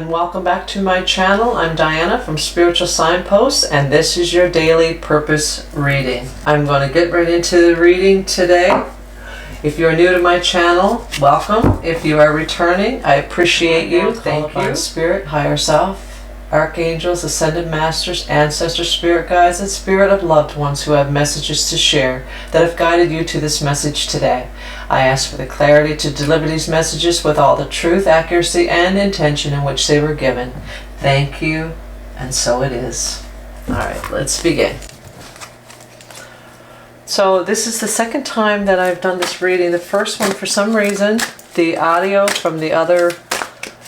and welcome back to my channel. I'm Diana from Spiritual Signposts, and this is your daily purpose reading. I'm going to get right into the reading today. If you're new to my channel, welcome. If you are returning, I appreciate you. Thank you. Spirit, higher self, archangels, ascended masters, ancestors, spirit guides, and spirit of loved ones who have messages to share that have guided you to this message today. I ask for the clarity to deliver these messages with all the truth, accuracy, and intention in which they were given. Thank you, and so it is. All right, let's begin. So this is the second time that I've done this reading. The first one, for some reason, the audio from the other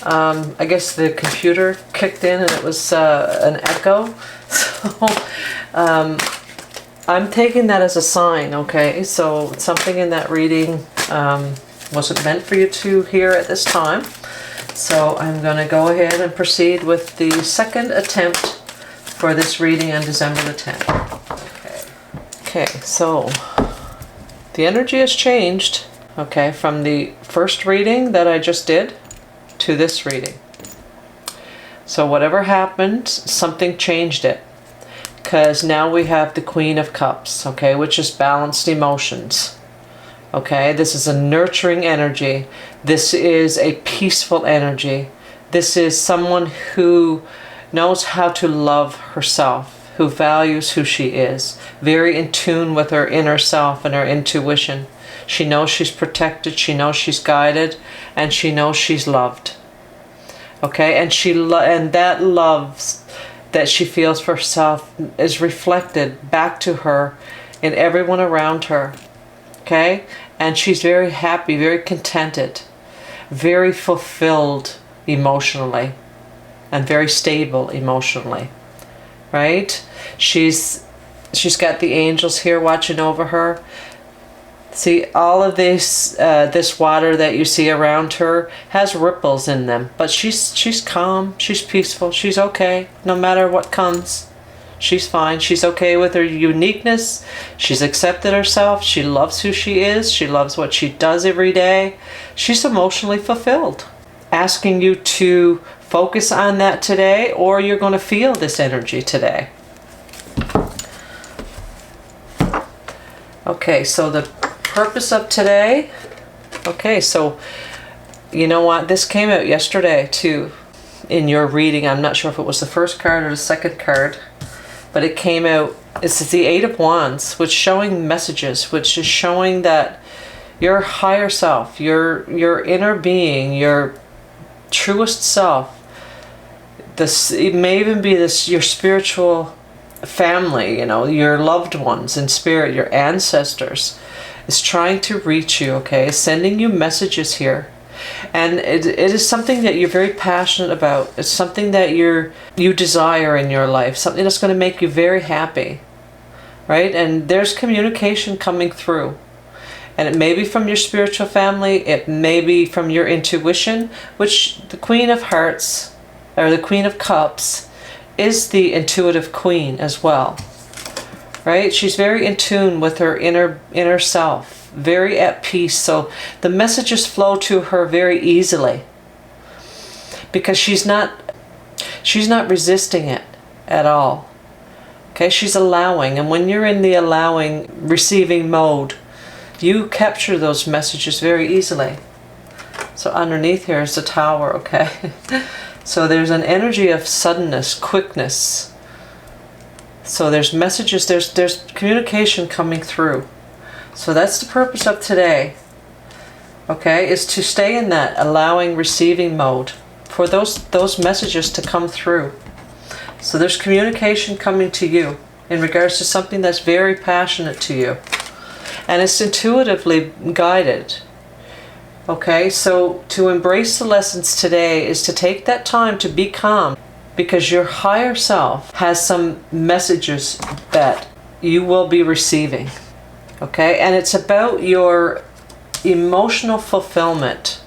I guess the computer kicked in and it was an echo. So I'm taking that as a sign, okay? So something in that reading wasn't meant for you to hear at this time. So I'm going to go ahead and proceed with the second attempt for this reading on December the 10th. Okay, so the energy has changed, okay, from the first reading that I just did to this reading. So whatever happened, something changed it, because now we have the Queen of Cups, okay, which is balanced emotions. Okay, this is a nurturing energy. This is a peaceful energy. This is someone who knows how to love herself, who values who she is, very in tune with her inner self and her intuition. She knows she's protected, she knows she's guided, and she knows she's loved. Okay, and and that love that she feels for herself is reflected back to her in everyone around her. Okay, and she's very happy, very contented, very fulfilled emotionally, and very stable emotionally. Right? She's got the angels here watching over her. See, all of this water that you see around her has ripples in them, but she's calm, she's peaceful, she's okay, no matter what comes. She's fine, she's okay with her uniqueness, she's accepted herself, she loves who she is, she loves what she does every day. She's emotionally fulfilled. Asking you to focus on that today, or you're going to feel this energy today. Okay, so the purpose of today, okay, so you know what, this came out yesterday too in your reading. I'm not sure if it was the first card or the second card, but it came out. It's the Eight of Wands, which is showing messages, which is showing that your higher self, your inner being, your truest self, it may even be your spiritual family, you know, your loved ones in spirit, your ancestors, is trying to reach you, okay, sending you messages here. And it is something that you're very passionate about. It's something that you desire in your life, something that's going to make you very happy, right? And there's communication coming through. And it may be from your spiritual family, it may be from your intuition, which the Queen of Hearts, or the Queen of Cups, is the intuitive queen as well. Right? She's very in tune with her inner self, very at peace. So the messages flow to her very easily, because she's not resisting it at all. Okay, she's allowing, and when you're in the allowing, receiving mode, you capture those messages very easily. So underneath here is the Tower, okay? So there's an energy of suddenness, quickness. So there's messages, there's communication coming through. So that's the purpose of today, okay, is to stay in that allowing, receiving mode for those messages to come through. So there's communication coming to you in regards to something that's very passionate to you. And it's intuitively guided. Okay, so to embrace the lessons today is to take that time to be calm, because your higher self has some messages that you will be receiving. Okay, and it's about your emotional fulfillment.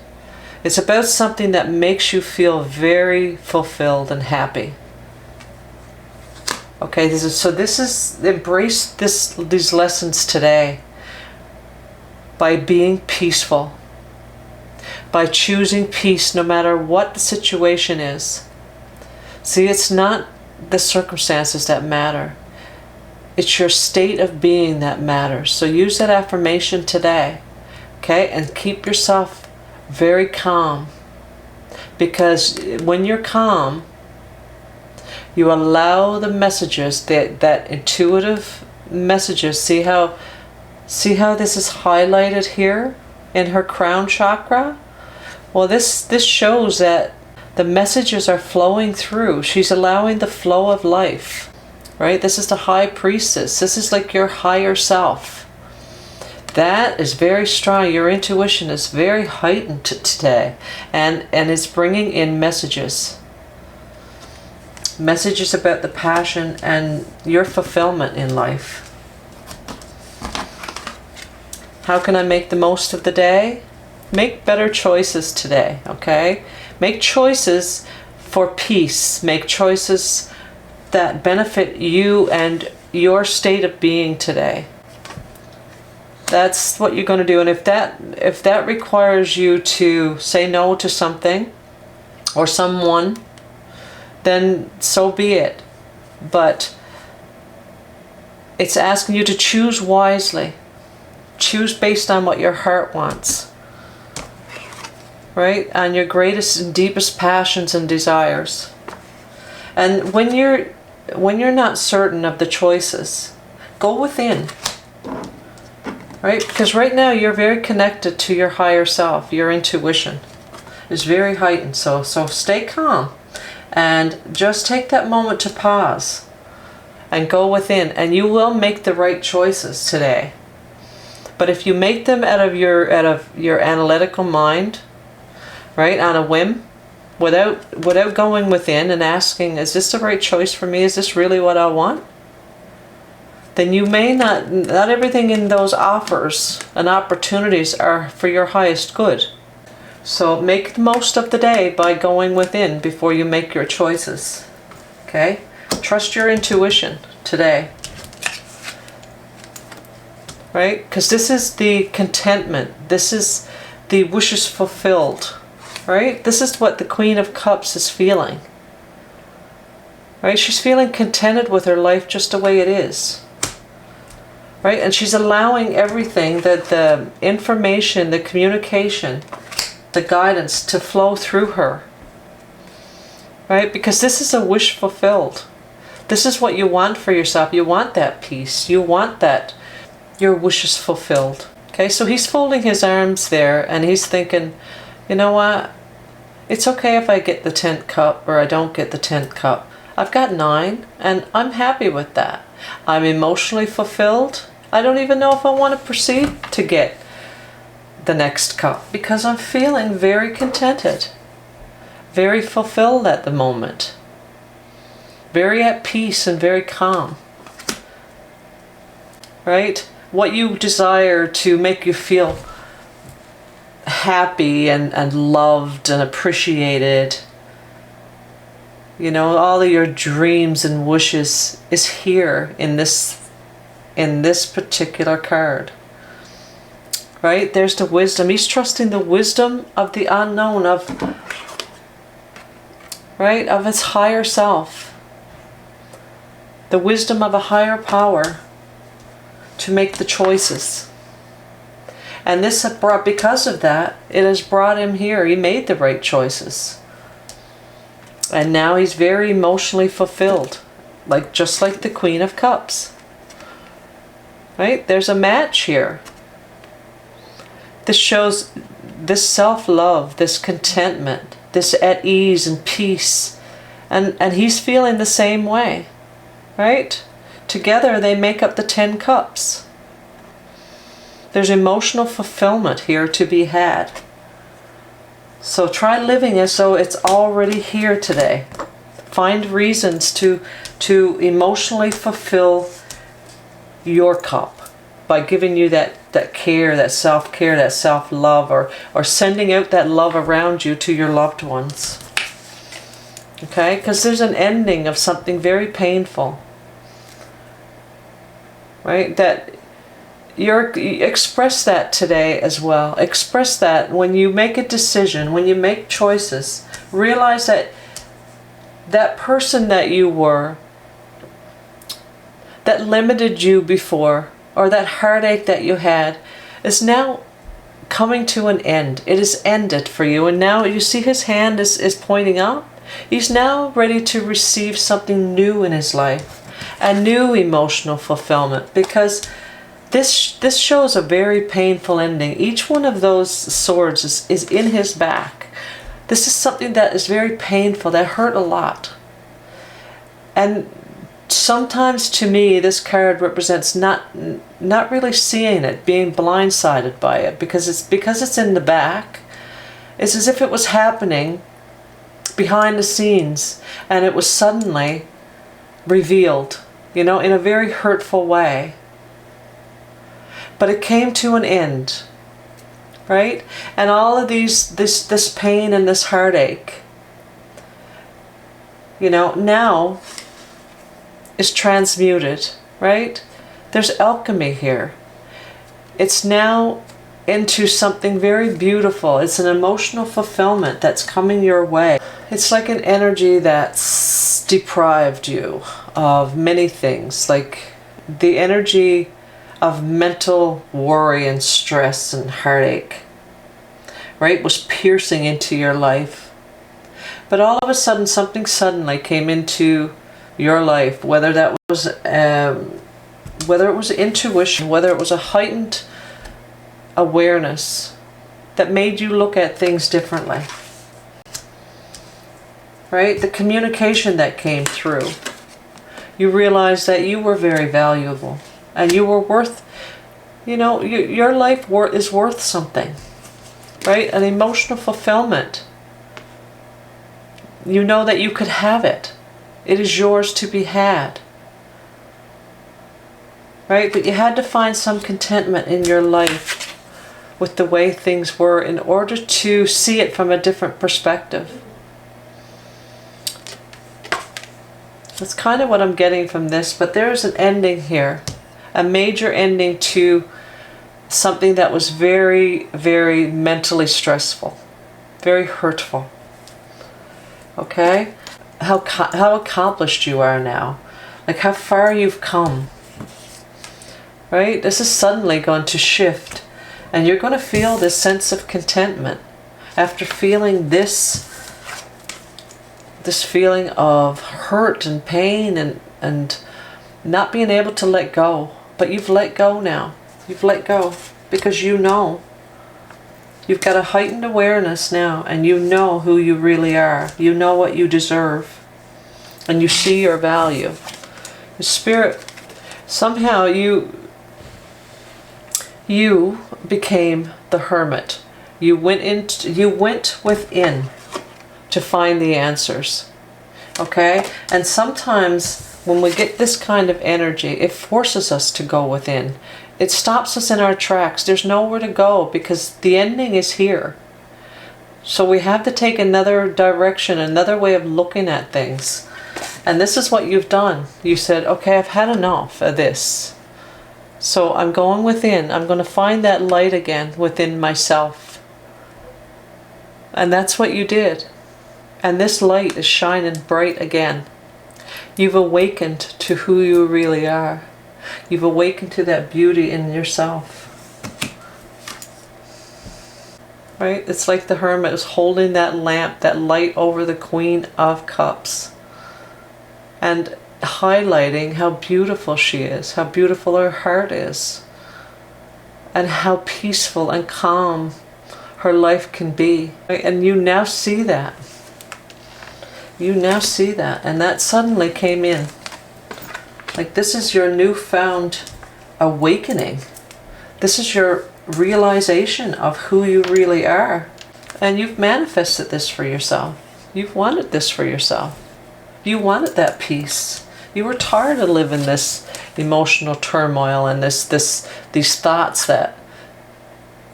It's about something that makes you feel very fulfilled and happy. Okay, embrace these lessons today by being peaceful, by choosing peace no matter what the situation is. See, it's not the circumstances that matter. It's your state of being that matters. So use that affirmation today, okay? And keep yourself very calm. Because when you're calm, you allow the messages, that intuitive messages. See how this is highlighted here in her crown chakra? Well, this shows that the messages are flowing through. She's allowing the flow of life, right? This is the high priestess. This is like your higher self. That is very strong. Your intuition is very heightened today, and it's bringing in messages. Messages about the passion and your fulfillment in life. How can I make the most of the day? Make better choices today, okay? Make choices for peace. Make choices that benefit you and your state of being today. That's what you're going to do. And if that requires you to say no to something or someone, then so be it. But it's asking you to choose wisely. Choose based on what your heart wants, right? On your greatest and deepest passions and desires. And when you're not certain of the choices, go within, right? Because right now you're very connected to your higher self. Your intuition is very heightened. So stay calm and just take that moment to pause and go within, and you will make the right choices today. But if you make them out of your analytical mind, right, on a whim, without going within and asking, is this the right choice for me? Is this really what I want? Then you may not everything in those offers and opportunities are for your highest good. So make the most of the day by going within before you make your choices. Okay? Trust your intuition today. Right? Because this is the contentment. This is the wishes fulfilled. Right? This is what the Queen of Cups is feeling. Right? She's feeling contented with her life just the way it is. Right? And she's allowing everything, the information, the communication, the guidance to flow through her. Right? Because this is a wish fulfilled. This is what you want for yourself. You want that peace. You want that your wishes fulfilled. Okay, so he's folding his arms there and he's thinking, you know what? It's okay if I get the 10th cup or I don't get the 10th cup. I've got 9 and I'm happy with that. I'm emotionally fulfilled. I don't even know if I want to proceed to get the next cup because I'm feeling very contented, very fulfilled at the moment, very at peace and very calm. Right? What you desire to make you feel happy and loved and appreciated. You know, all of your dreams and wishes is here in this particular card. Right? There's the wisdom. He's trusting the wisdom of the unknown, of his higher self. The wisdom of a higher power to make the choices. And this has brought, because of that, it has brought him here. He made the right choices. And now he's very emotionally fulfilled, just like the Queen of Cups. Right? There's a match here. This shows this self-love, this contentment, this at ease and peace. And he's feeling the same way. Right? Together they make up the 10 cups. There's emotional fulfillment here to be had. So try living as though it's already here today. Find reasons to emotionally fulfill your cup by giving you that care, that self-care, that self-love, or sending out that love around you to your loved ones. Okay? Because there's an ending of something very painful. Right? That you express that today as well. Express that when you make a decision, when you make choices. Realize that that person that you were, that limited you before, or that heartache that you had, is now coming to an end. It is ended for you. And now you see his hand is pointing up. He's now ready to receive something new in his life, a new emotional fulfillment, because this shows a very painful ending. Each one of those swords is in his back. This is something that is very painful, that hurt a lot. And sometimes to me this card represents not really seeing it, being blindsided by it, because it's in the back. It's as if it was happening behind the scenes and it was suddenly revealed, in a very hurtful way. But it came to an end, right? And all of this pain and this heartache, now is transmuted, right? There's alchemy here. It's now into something very beautiful. It's an emotional fulfillment that's coming your way. It's like an energy that's deprived you of many things, like the energy of mental worry and stress and heartache, right, was piercing into your life. But all of a sudden, something suddenly came into your life, whether that was whether it was intuition, whether it was a heightened awareness that made you look at things differently, right? The communication that came through, you realized that you were very valuable and you were worth, your life is worth something, right? An emotional fulfillment. You know that you could have it. It is yours to be had, right? But you had to find some contentment in your life with the way things were in order to see it from a different perspective. That's kind of what I'm getting from this, but there's an ending here, a major ending to something that was very, very mentally stressful, very hurtful. Okay? How accomplished you are now, like how far you've come, right? This is suddenly going to shift, and you're going to feel this sense of contentment after feeling this feeling of hurt and pain and not being able to let go. But you've let go now. You've let go because you've got a heightened awareness now, and you know who you really are. You know what you deserve, and you see your value. The Spirit, somehow you became the hermit. You went within to find the answers. Okay? And sometimes when we get this kind of energy, it forces us to go within. It stops us in our tracks. There's nowhere to go because the ending is here. So we have to take another direction, another way of looking at things. And this is what you've done. You said, okay, I've had enough of this. So I'm going within. I'm going to find that light again within myself. And that's what you did. And this light is shining bright again. You've awakened to who you really are. You've awakened to that beauty in yourself. Right? It's like the hermit is holding that lamp, that light over the Queen of Cups. And highlighting how beautiful she is, how beautiful her heart is, and how peaceful and calm her life can be. Right? And you now see that. You now see that. And that suddenly came in. Like this is your newfound awakening. This is your realization of who you really are. And you've manifested this for yourself. You've wanted this for yourself. You wanted that peace. You were tired of living this emotional turmoil and these thoughts that,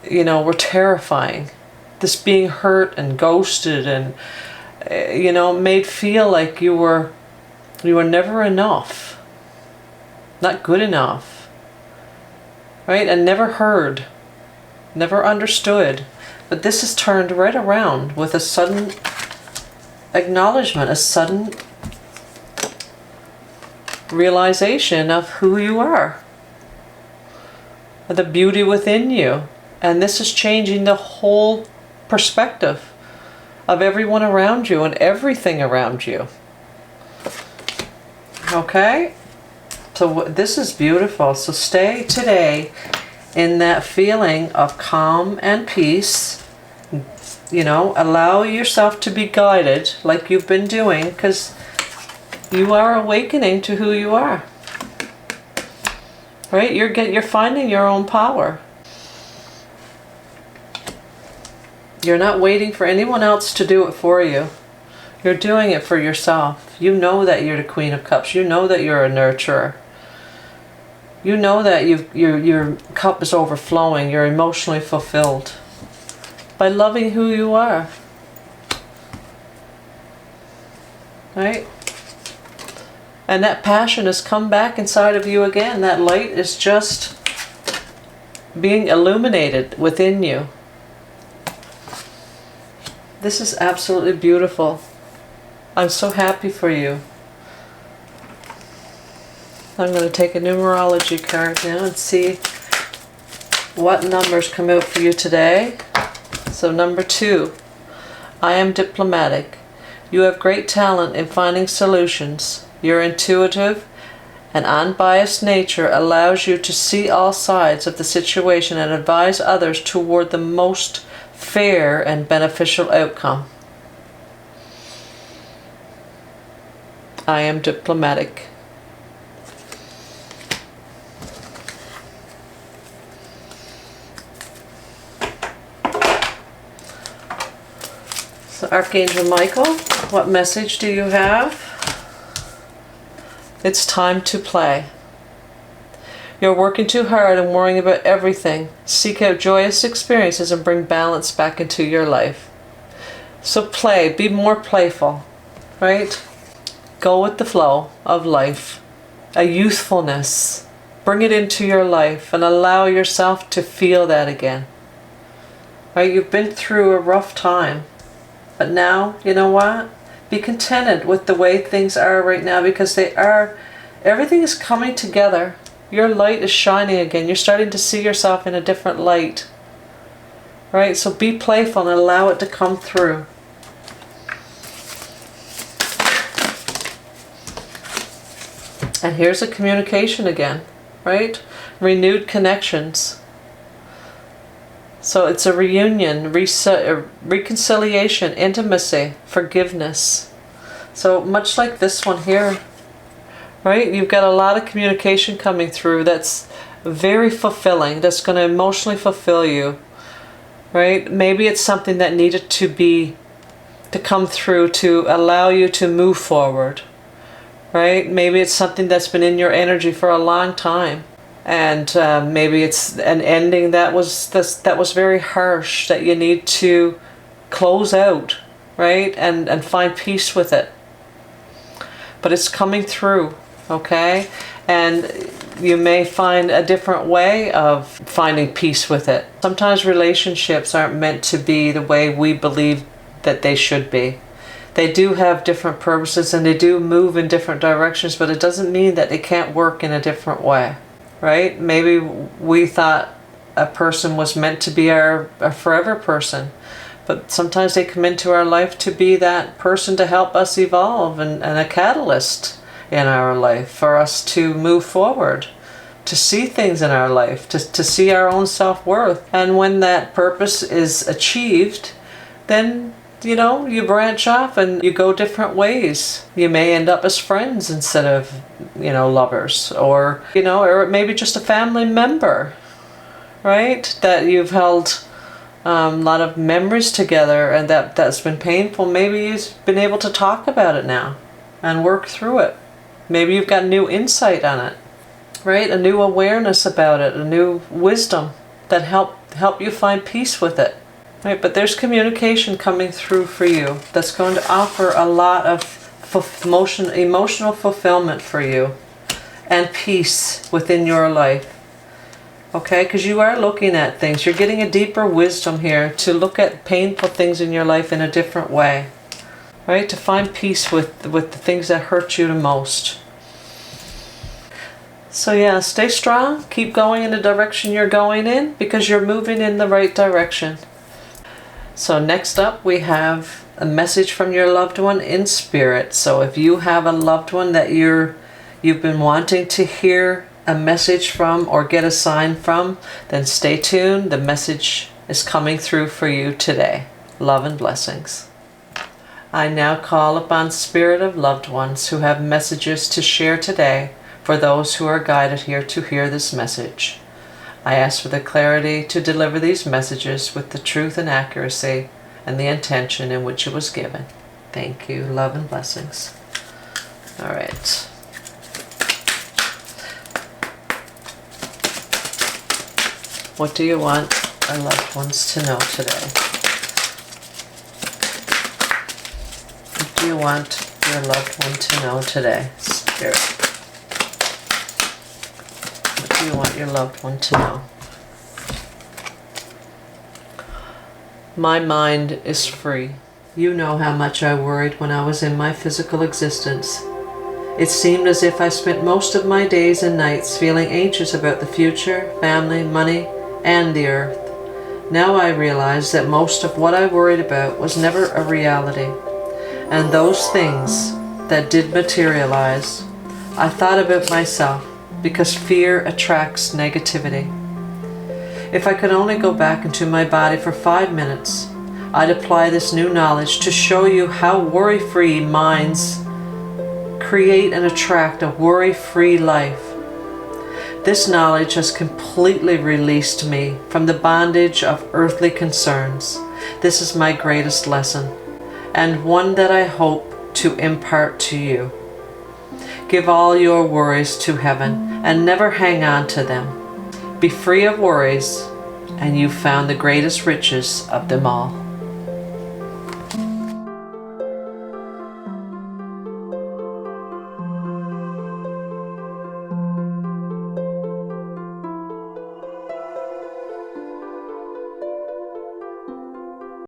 were terrifying. This being hurt and ghosted and, made feel like you were never enough. Not good enough. right? And never heard, never understood. But this is turned right around with a sudden acknowledgement, a sudden realization of who you are, the beauty within you. And this is changing the whole perspective of everyone around you and everything around you. Okay? So this is beautiful. So stay today in that feeling of calm and peace. You know, allow yourself to be guided like you've been doing, because you are awakening to who you are. Right? You're finding your own power. You're not waiting for anyone else to do it for you. You're doing it for yourself. You know that you're the Queen of Cups. You know that you're a nurturer. You know that your cup is overflowing. You're emotionally fulfilled by loving who you are. Right? And that passion has come back inside of you again. That light is just being illuminated within you. This is absolutely beautiful. I'm so happy for you. I'm going to take a numerology card now and see what numbers come out for you today. So number 2, I am diplomatic. You have great talent in finding solutions. Your intuitive and unbiased nature allows you to see all sides of the situation and advise others toward the most fair and beneficial outcome. I am diplomatic. So Archangel Michael, what message do you have? It's time to play. You're working too hard and worrying about everything. Seek out joyous experiences and bring balance back into your life. So play, be more playful, right? Go with the flow of life. A youthfulness. Bring it into your life and allow yourself to feel that again. Right? You've been through a rough time. But now, you know what? Be contented with the way things are right now, because they are, everything is coming together. Your light is shining again. You're starting to see yourself in a different light. Right? So be playful and allow it to come through. And here's a communication again, right? Renewed connections. So it's a reunion, reconciliation, intimacy, forgiveness. So much like this one here, right? You've got a lot of communication coming through that's very fulfilling, that's going to emotionally fulfill you, right? Maybe it's something that needed to come through to allow you to move forward, right? Maybe it's something that's been in your energy for a long time. And maybe it's an ending that was very harsh, that you need to close out, right? And find peace with it. But it's coming through, okay? And you may find a different way of finding peace with it. Sometimes relationships aren't meant to be the way we believe that they should be. They do have different purposes and they do move in different directions, but it doesn't mean that they can't work in a different way. Right? Maybe we thought a person was meant to be our forever person, but sometimes they come into our life to be that person to help us evolve and a catalyst in our life for us to move forward, to see things in our life, to see our own self-worth. And when that purpose is achieved, then you branch off and you go different ways. You may end up as friends instead of, lovers, or maybe just a family member, right? That you've held a lot of memories together and that's been painful. Maybe you've been able to talk about it now and work through it. Maybe you've got new insight on it, right? A new awareness about it, a new wisdom that help you find peace with it. Right, but there's communication coming through for you that's going to offer a lot of emotional fulfillment for you and peace within your life. Okay, because you are looking at things. You're getting a deeper wisdom here to look at painful things in your life in a different way. Right? To find peace with the things that hurt you the most. So yeah, stay strong. Keep going in the direction you're going in because you're moving in the right direction. So next up we have a message from your loved one in spirit. So if you have a loved one that you've been wanting to hear a message from or get a sign from, then stay tuned. The message is coming through for you today. Love and blessings. I now call upon spirit of loved ones who have messages to share today for those who are guided here to hear this message. I ask for the clarity to deliver these messages with the truth and accuracy and the intention in which it was given. Thank you. Love and blessings. All right. What do you want our loved ones to know today? What do you want your loved one to know today, Spirit? What do you want your loved one to know? My mind is free. You know how much I worried when I was in my physical existence. It seemed as if I spent most of my days and nights feeling anxious about the future, family, money, and the earth. Now I realize that most of what I worried about was never a reality. And those things that did materialize, I thought about myself because fear attracts negativity. If I could only go back into my body for 5 minutes, I'd apply this new knowledge to show you how worry-free minds create and attract a worry-free life. This knowledge has completely released me from the bondage of earthly concerns. This is my greatest lesson, and one that I hope to impart to you. Give all your worries to heaven, and never hang on to them. Be free of worries, and you've found the greatest riches of them all.